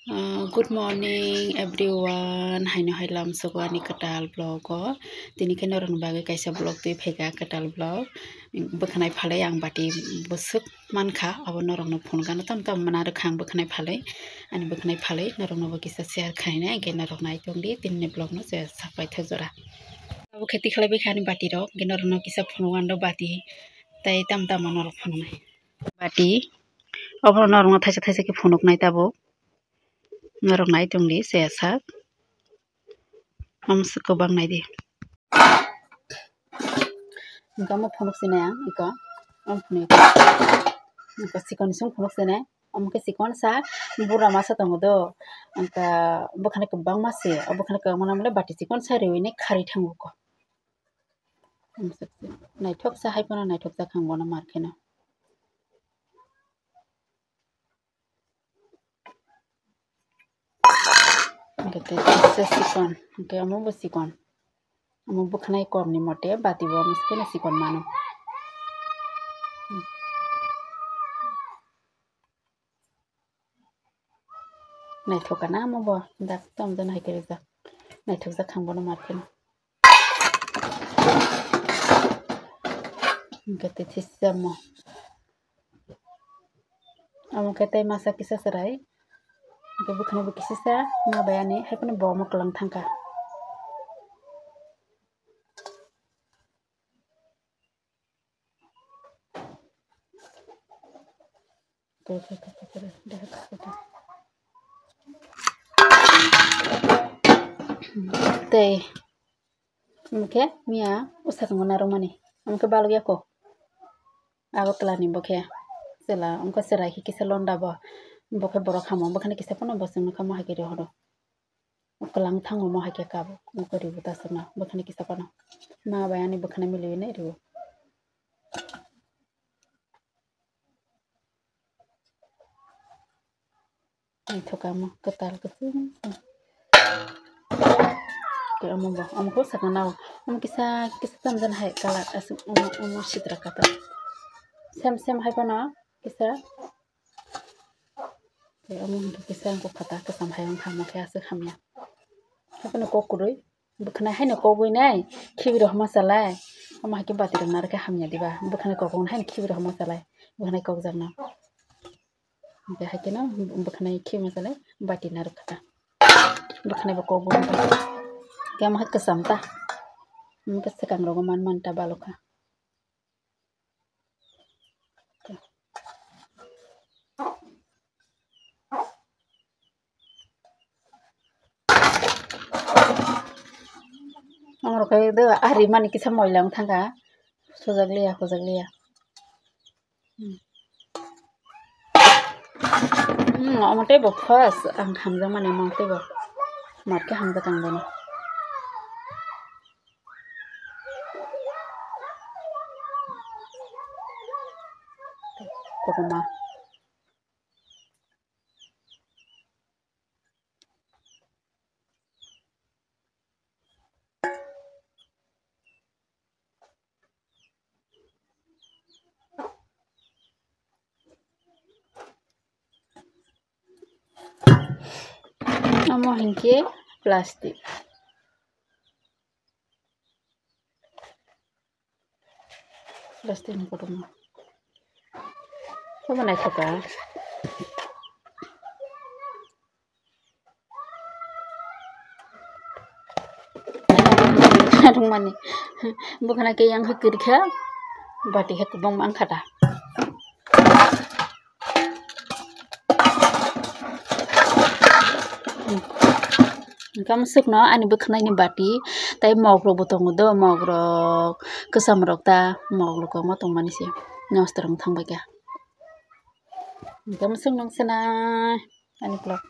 Good morning everyone. Haino hailam sogwani katal blog o tini keno rong bagi kaisa blog tui phega katal blog bokhnai phalai ang bati busuk mankha abo norong no phone gano tam tam mana khang bokhnai phalai ani bokhnai phalai norong no kisa share khaina ge norong nai tongdi tinni blog no se sapai thajora abo kheti khalai bai khani bati ro ge norong no kisa phone gando bati tai tam tam norong phone nai bati abo norong no thaisa thaisa ke phone nai tabo norong nai tongdi se sak amsuko bang nai di ngamo phonok sine iko am phone iko sikon sung phonok sine amke sikon sa bura masa tongodo anta bokhane ko bang mase bokhane ko manamle bati sikon sa rewine khari thango ko naithok sa haipona naithok sa khangbono markhena gete sikon ke amo bo sikon amo bokhnai korni mote bati bo miskene sikon mano naithoka na amo bo dak tom jan hai kere ja naithok ja khangbono markhena gete thisamo amo kete masa kisa sarai ke bukhane bu kisisa ma bayani haipone bo mo klang thangka tei mke mia usak ngona romani amke balu yako agotla ni bokhe sela amka serai ki kisa londa bo bokhe borok khamo bokhane kisa pono bosung khamo hakiri hodo ukalang thango mo hake kabo mukori buta sana bokhane kisa pono ma bayani bokhane miliwi ne riwo thokamo katal kutung ke ambo amko sakana am kisa tamjan hai kala asum sitra kata sem hai pana kisa ke amon kisa ko khata ka sam hai khama kha ase khamya hapana ko kuroi bukhna hai na ko goi nai khibi ro hama salai ama ke bati ro nar ka hamya diba bukhna ko gon hai khibi ro hama salai bukhna ko jarna be hakena bukhna khibi salai bati nar khata bukhna ba ko gon ke am hat ka samta mungkin sekang rogoman manta baloka amro kai de ari mani kisa moilang thanga sojaglia amote bo first ang hamjang mane amote bo marke hamja kang bono kokoma amo hinke plastic ni kokoma sama nai thoka adung mani bukhana ke yang hakir kha bati hek bong mang khata kam sukno ani bukhna ni bati tai mogro botong do mogro kesam rokta moglo ko motong manisi nostrong thangba kya kam suk nong sana ani blog